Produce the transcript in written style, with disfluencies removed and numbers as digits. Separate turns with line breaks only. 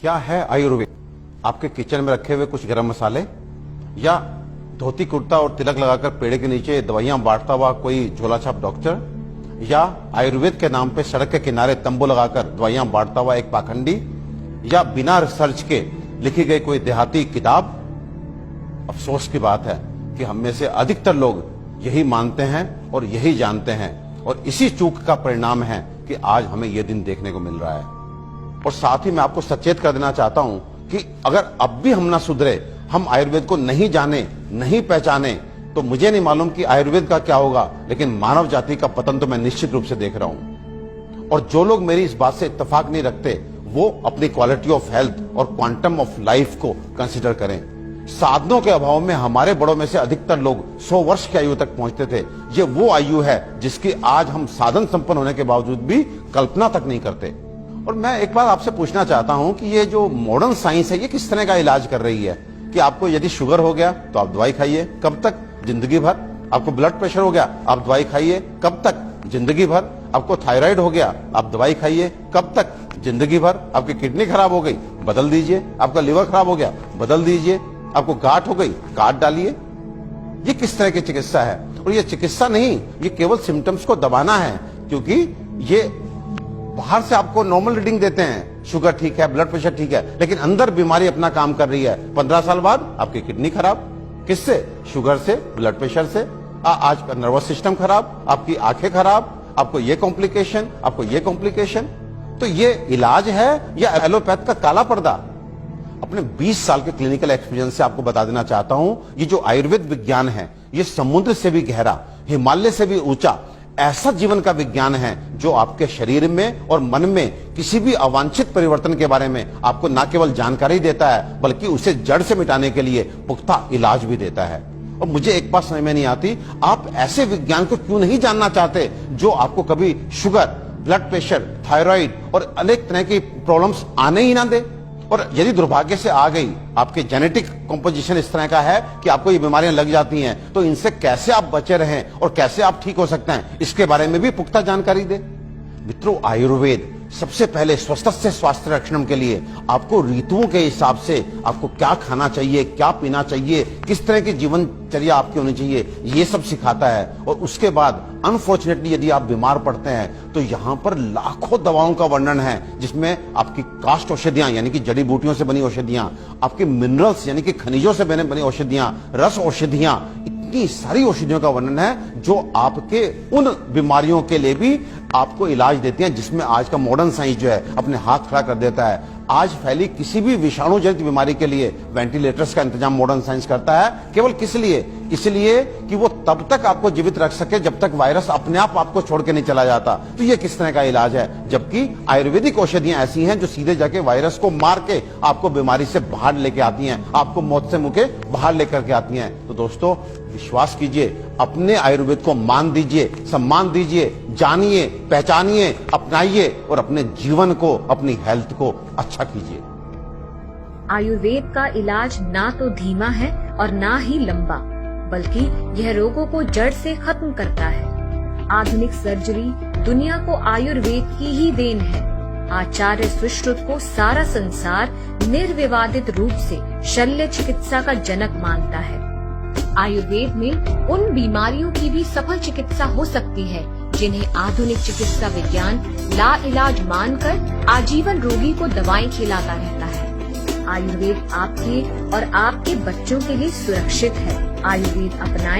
क्या है आयुर्वेद? आपके किचन में रखे हुए कुछ गरम मसाले, या धोती कुर्ता और तिलक लगाकर पेड़ के नीचे दवाइयां बांटता हुआ कोई झोला छाप डॉक्टर, या आयुर्वेद के नाम पे सड़क के किनारे तंबू लगाकर दवाइयां बांटता हुआ एक पाखंडी, या बिना रिसर्च के लिखी गई कोई देहाती किताब? अफसोस की बात है कि हम में से अधिकतर लोग यही मानते हैं और यही जानते हैं, और इसी चूक का परिणाम है कि आज हमें यह दिन देखने को मिल रहा है। और साथ ही मैं आपको सचेत कर देना चाहता हूं कि अगर अब भी हम ना सुधरे, हम आयुर्वेद को नहीं जाने, नहीं पहचाने, तो मुझे नहीं मालूम कि आयुर्वेद का क्या होगा, लेकिन मानव जाति का पतन तो मैं निश्चित रूप से देख रहा हूं। और जो लोग मेरी इस बात से इत्तेफाक नहीं रखते, वो अपनी क्वालिटी ऑफ हेल्थ और क्वांटम ऑफ लाइफ को कंसिडर करें। साधनों के अभाव में हमारे बड़ों में से अधिकतर लोग 100 वर्ष की आयु तक पहुंचते थे। ये वो आयु है जिसकी आज हम साधन संपन्न होने के बावजूद भी कल्पना तक नहीं करते। और मैं एक बार आपसे पूछना चाहता हूं कि ये जो मॉडर्न साइंस है, ये किस तरह का इलाज कर रही है? कि आपको यदि शुगर हो गया तो आप दवाई खाइए, कब तक? जिंदगी भर। आपको ब्लड प्रेशर हो गया, आप दवाई खाइए, कब तक? जिंदगी भर। आपको थायराइड हो गया, आप दवाई खाइए, कब तक? जिंदगी भर। आपकी किडनी खराब हो गई, बदल दीजिए। आपका लिवर खराब हो गया, बदल दीजिए। आपको गांठ हो गई, काट डालिए। ये किस तरह की चिकित्सा है? और ये चिकित्सा नहीं, ये केवल सिम्टम्स को दबाना है, क्योंकि ये बाहर से आपको नॉर्मल रीडिंग देते हैं, शुगर ठीक है, ब्लड प्रेशर ठीक है, लेकिन अंदर बीमारी अपना काम कर रही है। 15 साल बाद आपकी किडनी खराब। किससे? शुगर से, ब्लड प्रेशर से। आज का नर्वस सिस्टम खराब, आपकी आंखें खराब, आपको ये कॉम्प्लिकेशन, आपको ये कॉम्प्लिकेशन। तो ये इलाज है या एलोपैथ का काला पर्दा? अपने 20 साल के क्लिनिकल एक्सपीरियंस से आपको बता देना चाहता हूं, ये जो आयुर्वेद विज्ञान है, ये समुद्र से भी गहरा, हिमालय से भी ऊंचा ऐसा जीवन का विज्ञान है जो आपके शरीर में और मन में किसी भी अवांछित परिवर्तन के बारे में आपको न केवल जानकारी देता है, बल्कि उसे जड़ से मिटाने के लिए पुख्ता इलाज भी देता है। और मुझे एक बात समझ में नहीं आती, आप ऐसे विज्ञान को क्यों नहीं जानना चाहते जो आपको कभी शुगर, ब्लड प्रेशर, थायराइड और अनेक तरह की प्रॉब्लम्स आने ही ना दे। और यदि दुर्भाग्य से आ गई, आपके जेनेटिक कॉम्पोजिशन इस तरह का है कि आपको ये बीमारियां लग जाती हैं, तो इनसे कैसे आप बचे रहें और कैसे आप ठीक हो सकते हैं, इसके बारे में भी पुख्ता जानकारी दे। मित्रों, आयुर्वेद सबसे पहले स्वस्थ से स्वास्थ्य रक्षण के लिए आपको ऋतुओं के हिसाब से आपको क्या खाना चाहिए, क्या पीना चाहिए, किस तरह की जीवनचर्या आपकी होनी चाहिए, ये सब सिखाता है। और उसके बाद अनफॉर्चुनेटली यदि आप बीमार पड़ते हैं, तो यहाँ पर लाखों दवाओं का वर्णन है, जिसमें आपकी काष्ठ औषधियां यानी कि जड़ी बूटियों से बनी औषधियां, आपके मिनरल्स यानी कि खनिजों से बनी औषधियां, रस औषधियां, इतनी सारी औषधियों का वर्णन है जो आपके उन बीमारियों के लिए भी आपको इलाज देती हैं, जिसमें आज का मॉडर्न साइंस जो है अपने हाथ खड़ा कर देता है। आज फैली किसी भी विषाणु जनित बीमारी के लिए वेंटिलेटर्स का इंतजाम मॉडर्न साइंस करता है। केवल किस लिए? इसलिए कि वो तब तक आपको जीवित रख सके जब तक वायरस अपने आप आपको छोड़ के नहीं चला जाता। तो ये किस तरह का इलाज है? जबकि आयुर्वेदिक औषधियां ऐसी हैं जो सीधे जाके वायरस को मार के आपको बीमारी से बाहर लेके आती हैं, आपको मौत से मुके बाहर लेकर के आती हैं। तो दोस्तों, विश्वास कीजिए, अपने आयुर्वेद को मान दीजिए, सम्मान दीजिए, जानिए, पहचानिए, अपनाइए और अपने जीवन को, अपनी हेल्थ को अच्छा कीजिए।
आयुर्वेद का इलाज ना तो धीमा है और ना ही लंबा, बल्कि यह रोगों को जड़ से खत्म करता है। आधुनिक सर्जरी दुनिया को आयुर्वेद की ही देन है। आचार्य सुश्रुत को सारा संसार निर्विवादित रूप से शल्य चिकित्सा का जनक मानता है। आयुर्वेद में उन बीमारियों की भी सफल चिकित्सा हो सकती है जिन्हें आधुनिक चिकित्सा विज्ञान लाइलाज मानकर आजीवन रोगी को दवाएं खिलाता रहता है। आयुर्वेद आपके और आपके बच्चों के लिए सुरक्षित है। आयुर्वेद अपनाएं।